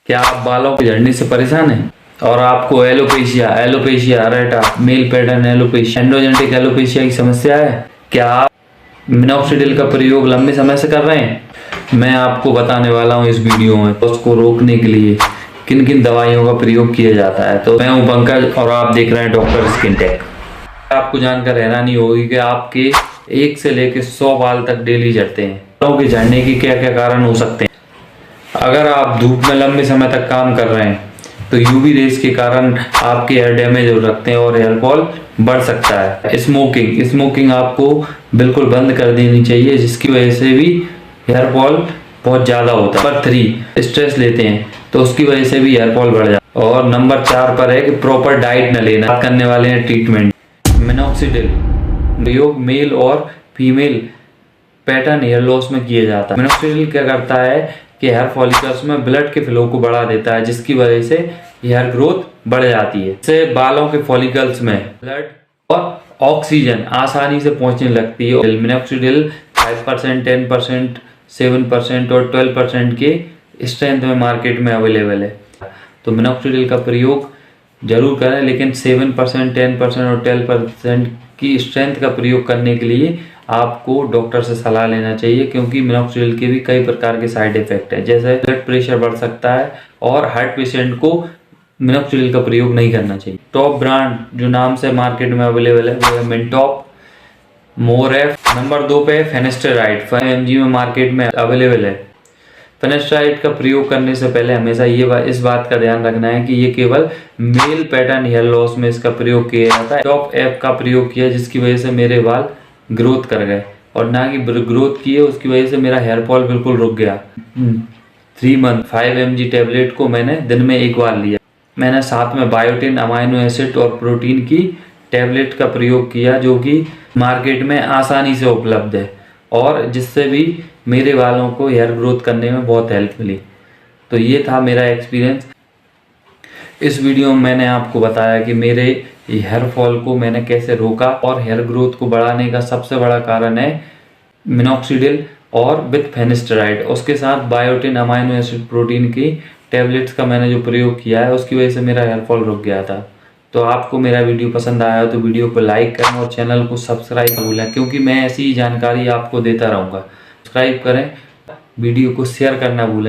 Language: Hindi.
क्या आप बालों की झड़ने से परेशान हैं और आपको alopecia areata, male pattern alopecia, androgenetic alopecia की समस्या है? क्या आप मिनॉक्सिडिल का प्रयोग लंबे समय से कर रहे हैं? मैं आपको बताने वाला हूं इस वीडियो में उसको रोकने के लिए किन किन दवाइयों का प्रयोग किया जाता है। तो मैं हूं पंकज और आप देख रहे हैं डॉक्टर स्किन टेक। आपको जानकर हैरानी होगी कि आपके 1 से लेकर 100 बाल तक डेली झड़ते हैं। बालों के झड़ने के क्या क्या कारण हो सकते हैं? अगर आप धूप में लंबे समय तक काम कर रहे हैं तो यूवी रेस के कारण आपके हेयर डैमेज हो सकते हैं और हेयर फॉल बढ़ सकता है। स्मोकिंग आपको बिल्कुल बंद कर देनी चाहिए, जिसकी वजह से भी हेयर फॉल बहुत ज़्यादा होता है। नंबर 3, स्ट्रेस लेते हैं तो उसकी वजह से भी हेयर फॉल बढ़ जाता है। और नंबर 4 पर है कि प्रॉपर डाइट न लेना। बात करने वाले हैं ट्रीटमेंट। मिनॉक्सिडिल प्रयोग मेल और फीमेल पैटर्न हेयर लॉस में किया जाता है। मिनॉक्सिडिल क्या करता है कि हेयर फॉलिकल्स में ब्लड के फ्लो को बढ़ा देता है, जिसकी वजह से हेयर ग्रोथ बढ़ जाती है। इससे बालों के फॉलिकल्स में ब्लड और ऑक्सीजन आसानी से पहुंचने लगती है। मिनॉक्सिडिल 5%, 10%, 7% और 12% के स्ट्रेंथ में मार्केट में अवेलेबल है। तो मिनॉक्सिडिल का प्रयोग जरूर करें, लेकिन 7%, 10% और 12% की स्ट्रेंथ का प्रयोग करने के लिए आपको डॉक्टर से सलाह लेना चाहिए, क्योंकि मिनॉक्सिडिल के भी कई प्रकार के साइड इफेक्ट है, जैसे ब्लड प्रेशर बढ़ सकता है और हार्ट पेशेंट को मिनॉक्सिडिल का प्रयोग नहीं करना चाहिए। टॉप ब्रांड जो नाम से मार्केट में अवेलेबल है वो है मिनटॉप, मोरेफ। नंबर 2 पे फेनेस्टेराइड 5 mg में मार्केट में अवेलेबल है। फेनेस्टेराइड का प्रयोग करने से पहले हमेशा इस बात का ध्यान रखना है कि ये केवल मेल पैटर्न हेयर लॉस में इसका प्रयोग किया जाता है। टॉप ऐप का प्रयोग किया, जिसकी वजह से मेरे बाल ग्रोथ कर गए और ना कि ग्रोथ किए, उसकी वजह से मेरा हेयर फॉल बिल्कुल रुक गया। 3 मंथ 5 mg टेबलेट को मैंने दिन में 1 बार लिया। मैंने साथ में बायोटिन, अमाइनो एसिड और प्रोटीन की टैबलेट का प्रयोग किया, जो कि मार्केट में आसानी से उपलब्ध है और जिससे भी मेरे बालों को हेयर ग्रोथ करने में बहुत हेल्प मिली। तो ये था मेरा एक्सपीरियंस। इस वीडियो में मैंने आपको बताया कि मेरे हेयर फॉल को मैंने कैसे रोका, और हेयर ग्रोथ को बढ़ाने का सबसे बड़ा कारण है मिनॉक्सिडिल और विथ फेनेस्टेराइड। उसके साथ बायोटिन, अमाइनो एसिड, प्रोटीन की टैबलेट्स का मैंने जो प्रयोग किया है, उसकी वजह से मेरा हेयर फॉल रुक गया था। तो आपको मेरा वीडियो पसंद आया तो वीडियो को लाइक करें और चैनल को सब्सक्राइब न भूलें, क्योंकि मैं ऐसी ही जानकारी आपको देता रहूँगा। सब्सक्राइब करें, वीडियो को शेयर करना भूलें।